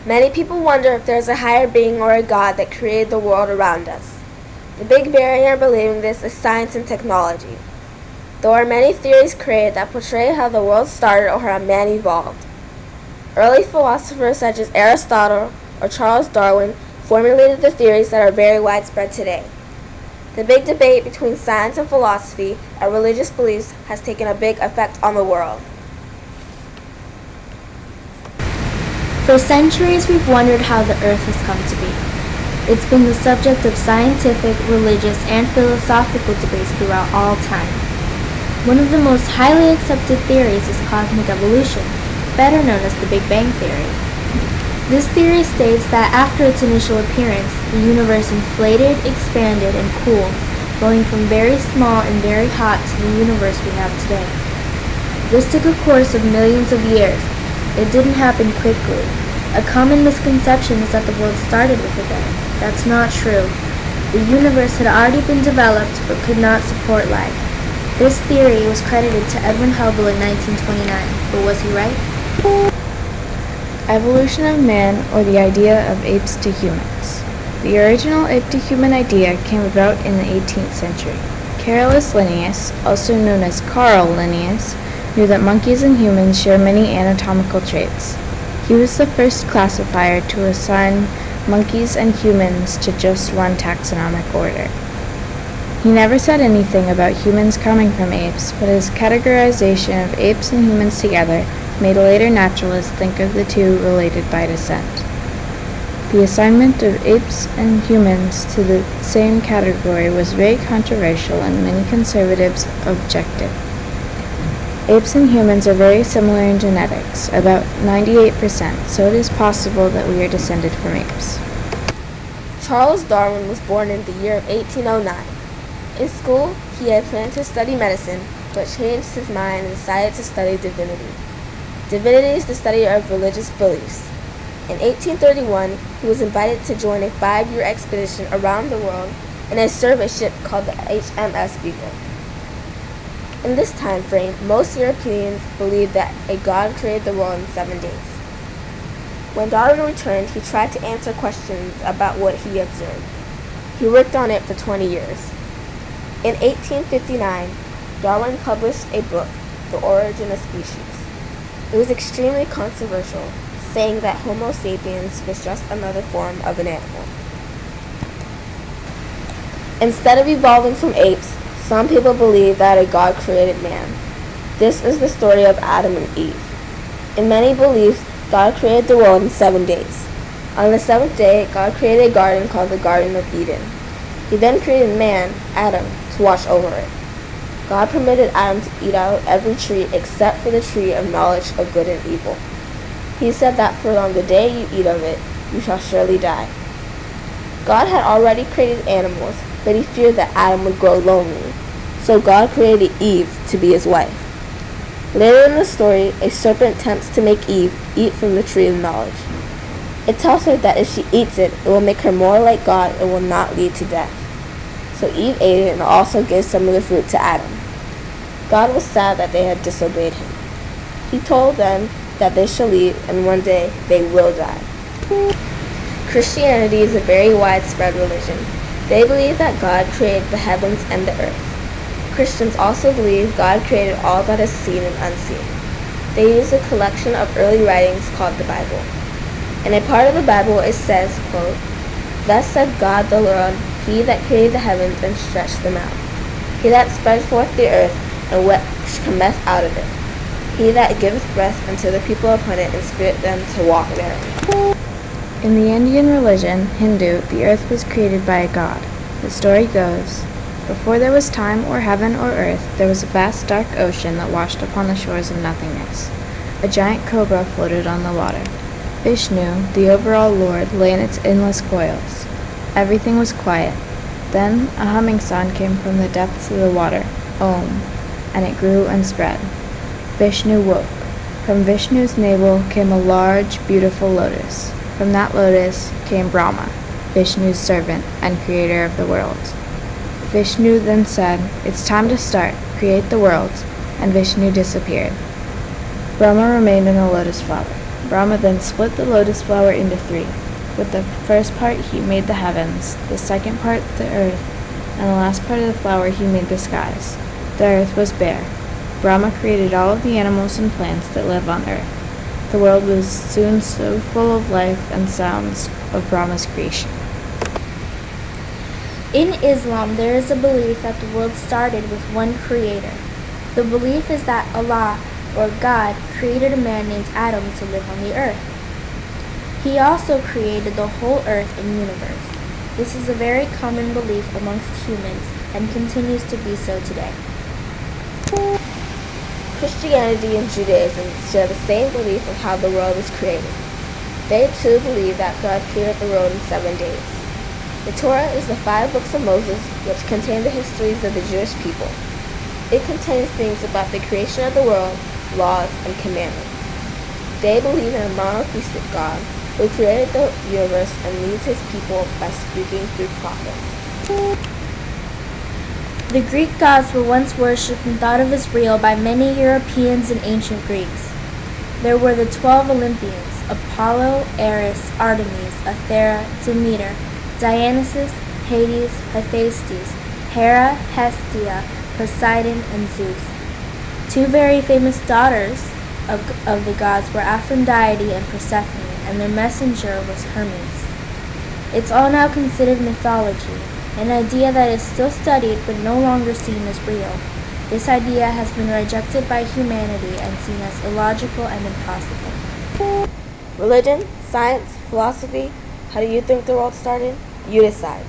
Many people wonder if there's a higher being or a God that created the world around us. The big barrier in believing this is science and technology. There are many theories created that portray how the world started or how man evolved. Early philosophers such as Aristotle or Charles Darwin formulated the theories that are very widespread today. The big debate between science and philosophy and religious beliefs has taken a big effect on the world. For centuries, we've wondered how the Earth has come to be. It's been the subject of scientific, religious, and philosophical debates throughout all time. One of the most highly accepted theories is cosmic evolution, better known as the Big Bang Theory. This theory states that after its initial appearance, the universe inflated, expanded, and cooled, going from very small and very hot to the universe we have today. This took a course of millions of years. It didn't happen quickly. A common misconception is that the world started with a bang. That's not true. The universe had already been developed but could not support life. This theory was credited to Edwin Hubble in 1929, but was he right? Evolution of man, or the idea of apes to humans. The original ape-to-human idea came about in the 18th century. Carolus Linnaeus, also known as Carl Linnaeus, knew that monkeys and humans share many anatomical traits. He was the first classifier to assign monkeys and humans to just one taxonomic order. He never said anything about humans coming from apes, but his categorization of apes and humans together made later naturalists think of the two related by descent. The assignment of apes and humans to the same category was very controversial and many conservatives objected. Apes and humans are very similar in genetics, about 98%, so it is possible that we are descended from apes. Charles Darwin was born in the year of 1809. In school, he had planned to study medicine, but changed his mind and decided to study divinity. Divinity is the study of religious beliefs. In 1831, he was invited to join a 5-year expedition around the world in a survey ship called the HMS Beagle. In this time frame, most Europeans believed that a God created the world in 7 days. When Darwin returned, he tried to answer questions about what he observed. He worked on it for 20 years. In 1859, Darwin published a book, The Origin of Species. It was extremely controversial, saying that Homo sapiens was just another form of an animal. Instead of evolving from apes, some people believe that a God created man. This is the story of Adam and Eve. In many beliefs, God created the world in 7 days. On the 7th day, God created a garden called the Garden of Eden. He then created man, Adam, to watch over it. God permitted Adam to eat out of every tree except for the tree of knowledge of good and evil. He said that for on the day you eat of it, you shall surely die. God had already created animals, but he feared that Adam would grow lonely, so God created Eve to be his wife. Later in the story, a serpent tempts to make Eve eat from the tree of knowledge. It tells her that if she eats it, it will make her more like God and will not lead to death. So Eve ate it and also gave some of the fruit to Adam. God was sad that they had disobeyed him. He told them that they shall eat and one day they will die. Christianity is a very widespread religion. They believe that God created the heavens and the earth. Christians also believe God created all that is seen and unseen. They use a collection of early writings called the Bible. In a part of the Bible it says, quote, "Thus said God the Lord, he that created the heavens and stretched them out, he that spread forth the earth and which cometh out of it, he that giveth breath unto the people upon it and spirit them to walk therein." In the Indian religion, Hindu, the earth was created by a god. The story goes, before there was time or heaven or earth, there was a vast dark ocean that washed upon the shores of nothingness. A giant cobra floated on the water. Vishnu, the overall lord, lay in its endless coils. Everything was quiet. Then a humming sound came from the depths of the water, Om, and it grew and spread. Vishnu woke. From Vishnu's navel came a large, beautiful lotus. From that lotus came Brahma, Vishnu's servant and creator of the world. Vishnu then said, "It's time to start, create the world," and Vishnu disappeared. Brahma remained in the lotus flower. Brahma then split the lotus flower into three. With the first part he made the heavens, the second part the earth, and the last part of the flower he made the skies. The earth was bare. Brahma created all of the animals and plants that live on earth. The world was soon so full of life and sounds of Brahma's creation. In Islam, there is a belief that the world started with one creator. The belief is that Allah, or God, created a man named Adam to live on the earth. He also created the whole earth and universe. This is a very common belief amongst humans and continues to be so today. Christianity and Judaism share the same belief of how the world was created. They too believe that God created the world in 7 days. The Torah is the 5 books of Moses, which contain the histories of the Jewish people. It contains things about the creation of the world, laws, and commandments. They believe in a monotheistic God who created the universe and leads his people by speaking through prophets. The Greek gods were once worshipped and thought of as real by many Europeans and ancient Greeks. There were the 12 Olympians: Apollo, Eris, Artemis, Athena, Demeter, Dionysus, Hades, Hephaestus, Hera, Hestia, Poseidon, and Zeus. 2 very famous daughters of the gods were Aphrodite and Persephone, and their messenger was Hermes. It's all now considered mythology, an idea that is still studied but no longer seen as real. This idea has been rejected by humanity and seen as illogical and impossible. Religion, science, philosophy, how do you think the world started? You decide.